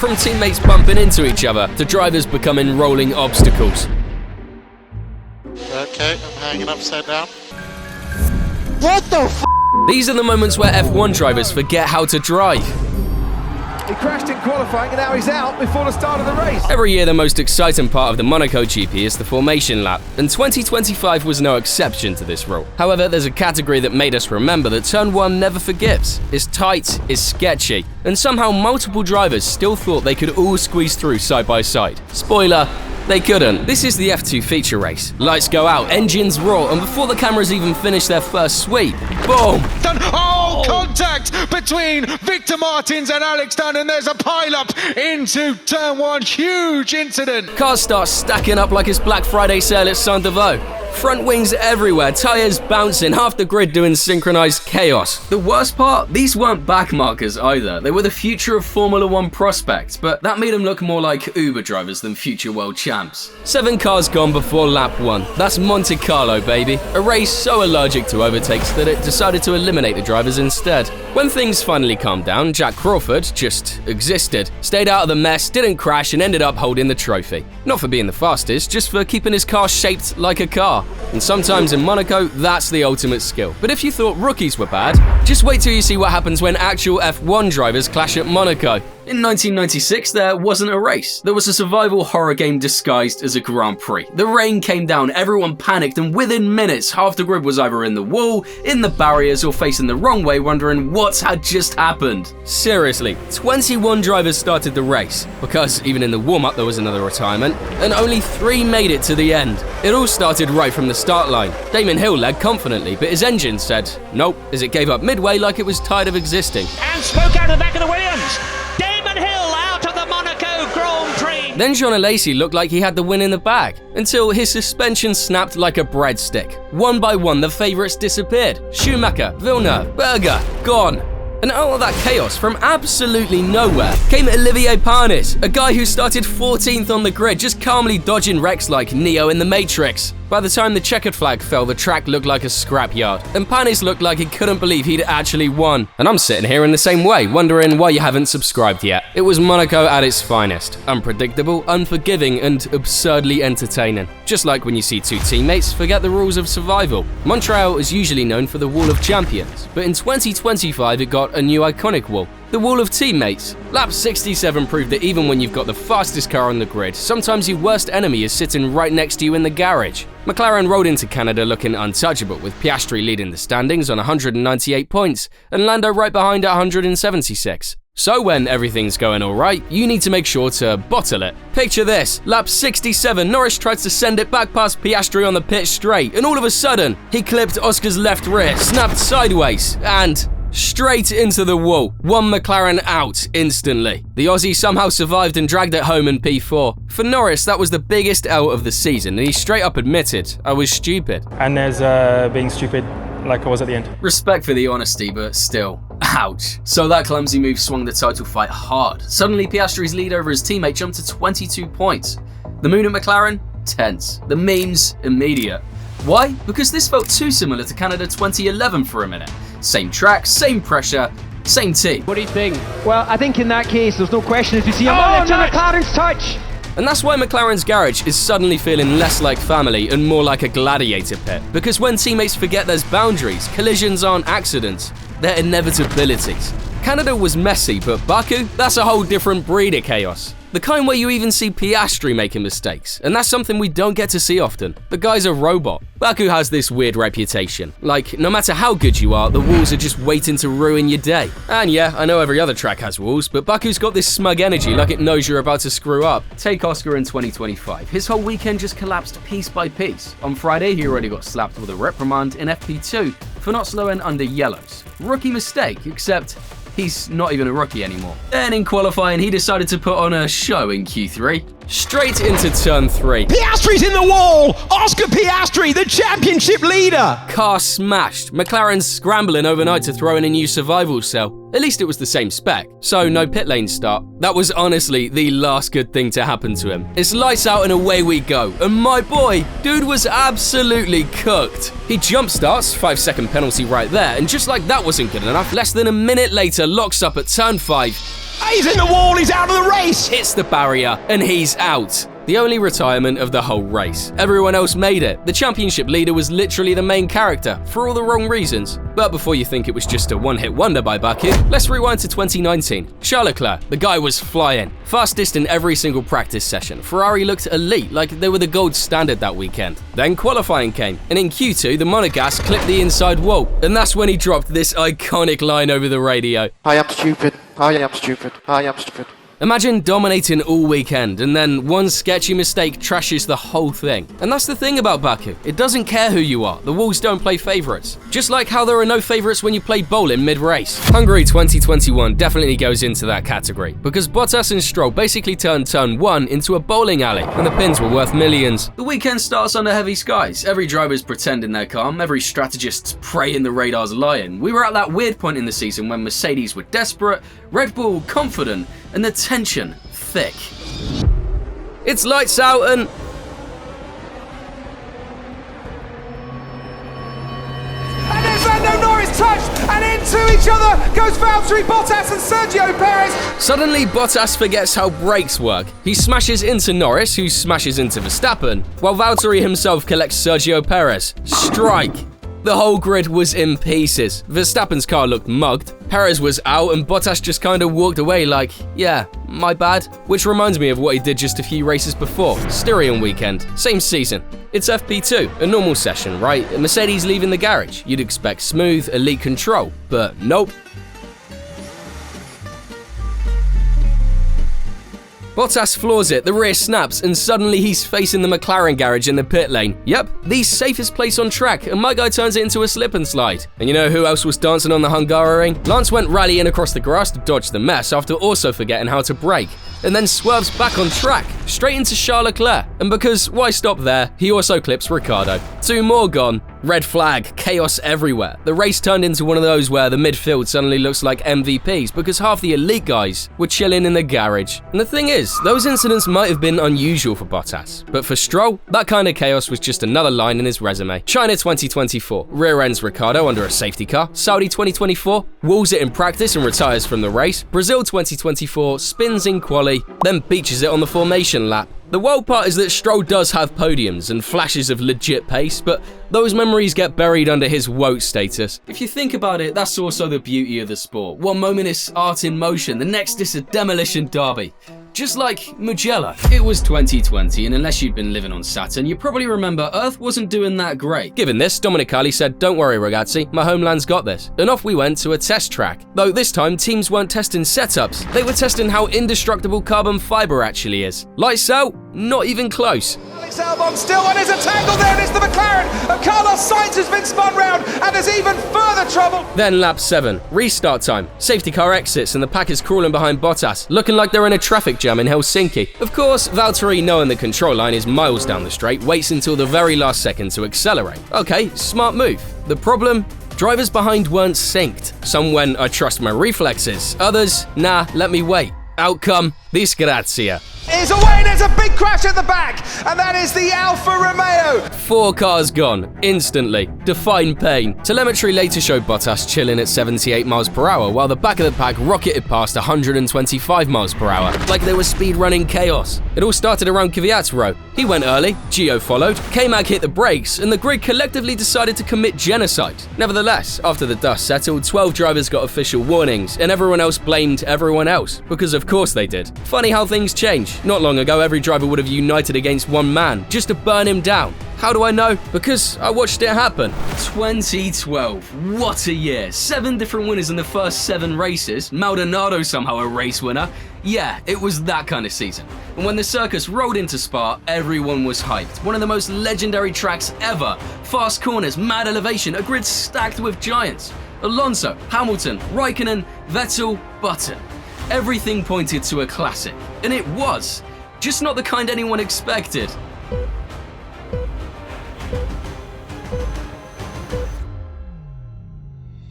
from teammates bumping into each other to drivers becoming rolling obstacles. Okay, I'm hanging upside down. What the f***? These are the moments where F1 drivers forget how to drive. He crashed in qualifying and now he's out before the start of the race. Every year the most exciting part of the Monaco GP is the formation lap, and 2025 was no exception to this rule. However, there's a category that made us remember that Turn 1 never forgives. It's tight, it's sketchy, and somehow multiple drivers still thought they could all squeeze through side by side. Spoiler, they couldn't. This is the F2 feature race. Lights go out, engines roar, and before the cameras even finish their first sweep, boom! Oh, contact between Victor Martins and Alex Dunn, and there's a pile-up into Turn 1. Huge incident. Cars start stacking up like it's Black Friday sale at Saint-Deveau. Front wings everywhere, tyres bouncing, half the grid doing synchronized chaos. The worst part? These weren't backmarkers either. They were the future of Formula 1 prospects, but that made them look more like Uber drivers than future world champs. 7 cars gone before lap 1. That's Monte Carlo, baby. A race so allergic to overtakes that it decided to eliminate the drivers instead. When things finally calmed down, Jack Crawford just existed. Stayed out of the mess, didn't crash, and ended up holding the trophy. Not for being the fastest, just for keeping his car shaped like a car. And sometimes in Monaco, that's the ultimate skill. But if you thought rookies were bad, just wait till you see what happens when actual F1 drivers clash at Monaco. In 1996, there wasn't a race. There was a survival horror game disguised as a Grand Prix. The rain came down, everyone panicked, and within minutes, half the grid was either in the wall, in the barriers, or facing the wrong way, wondering what had just happened. Seriously, 21 drivers started the race, because even in the warm-up there was another retirement, and only 3 made it to the end. It all started right from the start line. Damon Hill led confidently, but his engine said nope, as it gave up midway like it was tired of existing. And spoke out of the back of the Williams. Damon Hill out of the Monaco Grand Prix. Then Jean Alesi looked like he had the win in the bag, until his suspension snapped like a breadstick. One by one, the favourites disappeared. Schumacher, Villeneuve, Berger, gone. And out of that chaos, from absolutely nowhere, came Olivier Panis, a guy who started 14th on the grid, just calmly dodging wrecks like Neo in the Matrix. By the time the checkered flag fell, the track looked like a scrapyard, and Panis looked like he couldn't believe he'd actually won. And I'm sitting here in the same way, wondering why you haven't subscribed yet. It was Monaco at its finest. Unpredictable, unforgiving, and absurdly entertaining. Just like when you see 2 teammates forget the rules of survival. Montreal is usually known for the Wall of Champions, but in 2025 it got a new iconic wall. The Wall of Teammates. Lap 67 proved that even when you've got the fastest car on the grid, sometimes your worst enemy is sitting right next to you in the garage. McLaren rolled into Canada looking untouchable, with Piastri leading the standings on 198 points, and Lando right behind at 176. So when everything's going alright, you need to make sure to bottle it. Picture this, lap 67, Norris tries to send it back past Piastri on the pit straight, and all of a sudden, he clipped Oscar's left rear, snapped sideways, and straight into the wall. One McLaren out instantly. The Aussie somehow survived and dragged it home in P4. For Norris, that was the biggest L of the season, and he straight up admitted, I was stupid. And there's being stupid like I was at the end. Respect for the honesty, but still, ouch. So that clumsy move swung the title fight hard. Suddenly, Piastri's lead over his teammate jumped to 22 points. The mood at McLaren? Tense. The memes? Immediate. Why? Because this felt too similar to Canada 2011 for a minute. Same track, same pressure, same team. What do you think? Well, I think in that case, there's no question if you see a moment to McLaren's touch. And that's why McLaren's garage is suddenly feeling less like family and more like a gladiator pit. Because when teammates forget there's boundaries, collisions aren't accidents, they're inevitabilities. Canada was messy, but Baku, that's a whole different breed of chaos. The kind where you even see Piastri making mistakes, and that's something we don't get to see often. The guy's a robot. Baku has this weird reputation. Like, no matter how good you are, the walls are just waiting to ruin your day. And yeah, I know every other track has walls, but Baku's got this smug energy like it knows you're about to screw up. Take Oscar in 2025. His whole weekend just collapsed piece by piece. On Friday, he already got slapped with a reprimand in FP2 for not slowing under yellows. Rookie mistake, except he's not even a rookie anymore. Then in qualifying, he decided to put on a show in Q3. Straight into turn 3. Piastri's in the wall! Oscar Piastri, the championship leader! Car smashed. McLaren's scrambling overnight to throw in a new survival cell. At least it was the same spec, so no pit lane start. That was honestly the last good thing to happen to him. It's lights out and away we go. And my boy, dude was absolutely cooked. He jump starts, 5-second penalty right there, and just like that wasn't good enough, less than a minute later locks up at turn 5. He's in the wall, he's out of the race! hits the barrier, and he's out. The only retirement of the whole race. Everyone else made it. The championship leader was literally the main character, for all the wrong reasons. But before you think it was just a one-hit wonder by Baku, let's rewind to 2019. Charles Leclerc, the guy was flying. Fastest in every single practice session. Ferrari looked elite, like they were the gold standard that weekend. Then qualifying came, and in Q2, the Monegasque clipped the inside wall. And that's when he dropped this iconic line over the radio. I am stupid. I am stupid. I am stupid. Imagine dominating all weekend and then one sketchy mistake trashes the whole thing. And that's the thing about Baku. It doesn't care who you are. The walls don't play favorites. Just like how there are no favorites when you play bowling mid-race. Hungary 2021 definitely goes into that category because Bottas and Stroll basically turned turn 1 into a bowling alley and the pins were worth millions. The weekend starts under heavy skies. Every driver's pretending they're calm. Every strategist's praying the radar's lying. We were at that weird point in the season when Mercedes were desperate, Red Bull confident, and the tension thick. It's lights out and... And there's Lando Norris touched, and into each other goes Valtteri Bottas and Sergio Perez. Suddenly, Bottas forgets how brakes work. He smashes into Norris, who smashes into Verstappen, while Valtteri himself collects Sergio Perez. Strike! The whole grid was in pieces. Verstappen's car looked mugged, Perez was out, and Bottas just kinda walked away like, yeah, my bad. Which reminds me of what he did just a few races before, Styrian weekend, same season. It's FP2, a normal session, right? Mercedes leaving the garage. You'd expect smooth, elite control, but nope. Bottas floors it, the rear snaps, and suddenly he's facing the McLaren garage in the pit lane. Yep, the safest place on track, and my guy turns it into a slip and slide. And you know who else was dancing on the Hungaroring? Lance went rallying across the grass to dodge the mess after also forgetting how to brake, and then swerves back on track, straight into Charles Leclerc. And because why stop there, he also clips Ricciardo. 2 more gone. Red flag, chaos everywhere. The race turned into one of those where the midfield suddenly looks like MVPs because half the elite guys were chilling in the garage. And the thing is, those incidents might have been unusual for Bottas, but for Stroll, that kind of chaos was just another line in his resume. China 2024, rear ends Ricciardo under a safety car. Saudi 2024, walls it in practice and retires from the race. Brazil 2024, spins in quali, then beaches it on the formation lap. The wild part is that Stroll does have podiums and flashes of legit pace, but those memories get buried under his woke status. If you think about it, that's also the beauty of the sport. One moment is art in motion, the next is a demolition derby. Just like Mugello. It was 2020, and unless you'd been living on Saturn, you probably remember Earth wasn't doing that great. Given this, Domenicali said, "Don't worry, ragazzi, my homeland's got this." And off we went to a test track. Though this time, teams weren't testing setups, they were testing how indestructible carbon fiber actually is. Lights out? Not even close. Alex Albon still, and there's a tangle there, and it's the McLaren of Carlos Sainz has been spun round, and there's even further trouble. Then lap 7, restart time. Safety car exits and the pack is crawling behind Bottas, looking like they're in a traffic jam in Helsinki. Of course, Valtteri, knowing the control line is miles down the straight, waits until the very last second to accelerate. Okay, smart move. The problem? Drivers behind weren't synced. Some went, "I trust my reflexes." Others, "Nah, let me wait." Outcome, disgrazia. Is away, and there's a big crash at the back, and that is the Alfa Romeo. 4 cars gone, instantly. Define pain. Telemetry later showed Bottas chilling at 78 miles per hour, while the back of the pack rocketed past 125 miles per hour, like they were speedrunning chaos. It all started around Kvyat's row. He went early, Gio followed, K-Mag hit the brakes, and the grid collectively decided to commit genocide. Nevertheless, after the dust settled, 12 drivers got official warnings, and everyone else blamed everyone else, because of course they did. Funny how things change. Not long ago, every driver would have united against one man, just to burn him down. How do I know? Because I watched it happen. 2012, what a year. 7 different winners in the first 7 races. Maldonado somehow a race winner. Yeah, it was that kind of season. And when the circus rolled into Spa, everyone was hyped. One of the most legendary tracks ever. Fast corners, mad elevation, a grid stacked with giants. Alonso, Hamilton, Raikkonen, Vettel, Button. Everything pointed to a classic. And it was. Just not the kind anyone expected.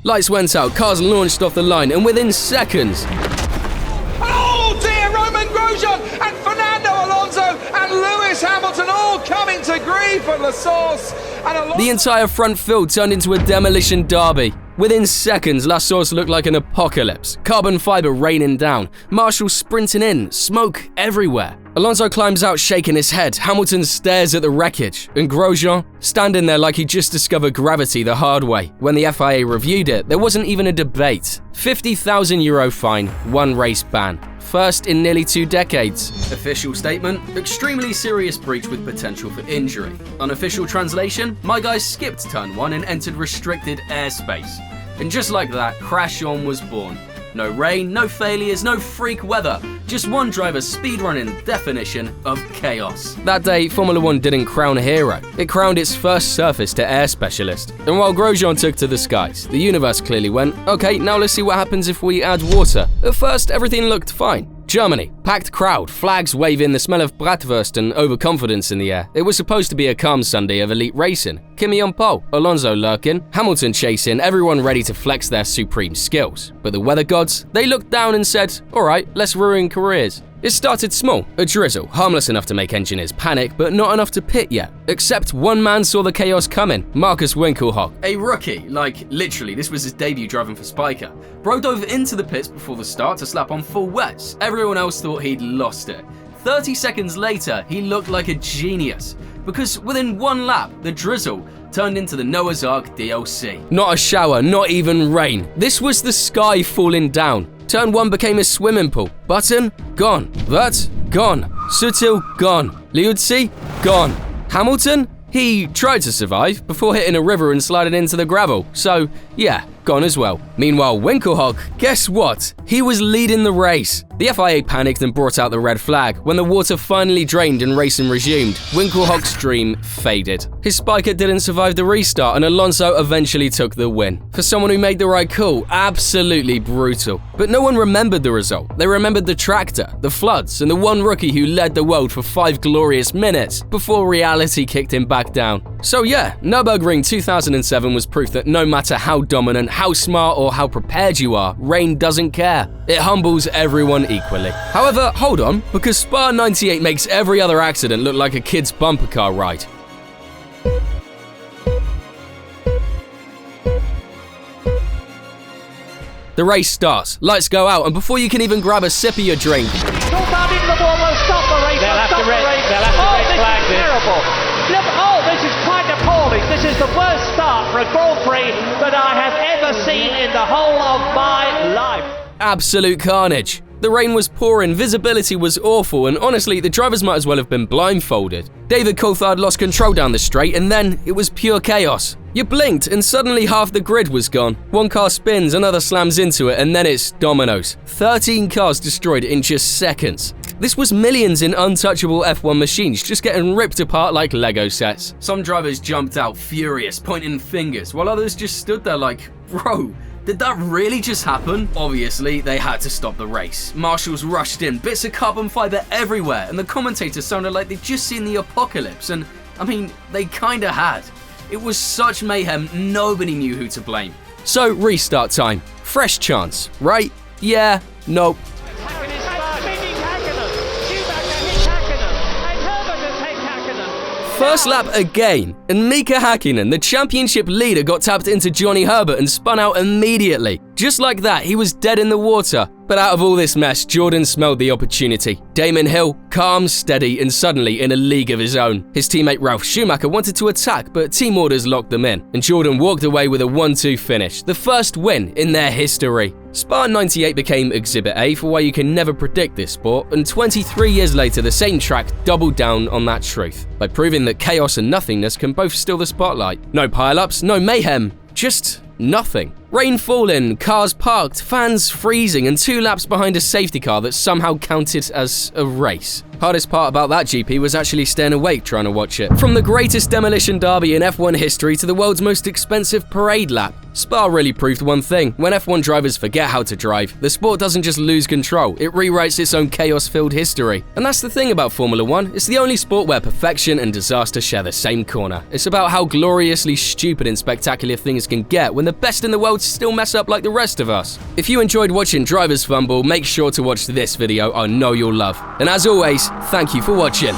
Lights went out, cars launched off the line, and within seconds... Oh dear, Roman Grosjean and Fernando Alonso and Lewis Hamilton all coming to grief at La Source. And the entire front field turned into a demolition derby. Within seconds, La Source looked like an apocalypse. Carbon fiber raining down, Marshall sprinting in, smoke everywhere. Alonso climbs out shaking his head, Hamilton stares at the wreckage, and Grosjean standing there like he just discovered gravity the hard way. When the FIA reviewed it, there wasn't even a debate. €50,000 fine, 1 race ban. First in nearly 2 decades. Official statement, extremely serious breach with potential for injury. Unofficial translation, my guy skipped turn 1 and entered restricted airspace. And just like that, Crash On was born. No rain, no failures, no freak weather, just one driver's speedrunning definition of chaos. That day, Formula 1 didn't crown a hero. It crowned its first surface-to-air specialist. And while Grosjean took to the skies, the universe clearly went, okay, now let's see what happens if we add water. At first, everything looked fine. Germany, packed crowd, flags waving, the smell of bratwurst and overconfidence in the air. It was supposed to be a calm Sunday of elite racing. Kimi on pole, Alonso lurking, Hamilton chasing, everyone ready to flex their supreme skills. But the weather gods, they looked down and said, alright, let's ruin careers. It started small, a drizzle, harmless enough to make engineers panic, but not enough to pit yet. Except one man saw the chaos coming, Marcus Winkelhock. A rookie, like literally, this was his debut driving for Spiker. Bro dove into the pits before the start to slap on full wets. Everyone else thought he'd lost it. 30 seconds later, he looked like a genius. Because within 1 lap, the drizzle turned into the Noah's Ark DLC. Not a shower, not even rain. This was the sky falling down. Turn 1 became a swimming pool. Button, gone. Vert, gone. Sutil, gone. Liuzzi, gone. Hamilton? He tried to survive before hitting a river and sliding into the gravel. So, yeah, gone as well. Meanwhile, Winkelhock, guess what? He was leading the race. The FIA panicked and brought out the red flag. When the water finally drained and racing resumed, Winkelhock's dream faded. His Spiker didn't survive the restart and Alonso eventually took the win. For someone who made the right call, absolutely brutal. But no one remembered the result. They remembered the tractor, the floods, and the one rookie who led the world for 5 glorious minutes before reality kicked him back down. So yeah, Nürburgring 2007 was proof that no matter how dominant, how smart, or how prepared you are, rain doesn't care. It humbles everyone equally. However, hold on, because Spa 98 makes every other accident look like a kid's bumper car ride. The race starts, lights go out, and before you can even grab a sip of your drink, They'll have to red flag this. Terrible. Oh, this is quite appalling. This is the worst start for a Grand Prix that I have ever seen in the whole of my life. absolute carnage. The rain was pouring, visibility was awful, and honestly, the drivers might as well have been blindfolded. David Coulthard lost control down the straight, and then it was pure chaos. You blinked, and suddenly half the grid was gone. One car spins, another slams into it, and then it's dominoes. 13 cars destroyed in just seconds. This was millions in untouchable F1 machines just getting ripped apart like Lego sets. Some drivers jumped out furious, pointing fingers, while others just stood there like, bro, did that really just happen? Obviously, they had to stop the race. Marshals rushed in, bits of carbon fiber everywhere, and the commentators sounded like they'd just seen the apocalypse, and I mean, they kinda had. It was such mayhem, nobody knew who to blame. So, restart time. Fresh chance, right? Yeah, nope. First lap again, and Mika Häkkinen, the championship leader, got tapped into Johnny Herbert and spun out immediately. Just like that, he was dead in the water. But out of all this mess, Jordan smelled the opportunity. Damon Hill, calm, steady, and suddenly in a league of his own. His teammate Ralf Schumacher wanted to attack, but team orders locked them in, and Jordan walked away with a 1-2 finish, the first win in their history. Spa 98 became Exhibit A for why you can never predict this sport, and 23 years later, the same track doubled down on that truth, by proving that chaos and nothingness can both steal the spotlight. No pile-ups, no mayhem, just nothing. Rain falling, cars parked, fans freezing, and 2 laps behind a safety car that somehow counted as a race. Hardest part about that GP was actually staying awake trying to watch it. From the greatest demolition derby in F1 history to the world's most expensive parade lap, Spa really proved one thing. When F1 drivers forget how to drive, the sport doesn't just lose control, it rewrites its own chaos-filled history. And that's the thing about Formula 1, it's the only sport where perfection and disaster share the same corner. It's about how gloriously stupid and spectacular things can get when the best in the world still mess up like the rest of us. If you enjoyed watching drivers fumble, make sure to watch this video I know you'll love. And as always, thank you for watching.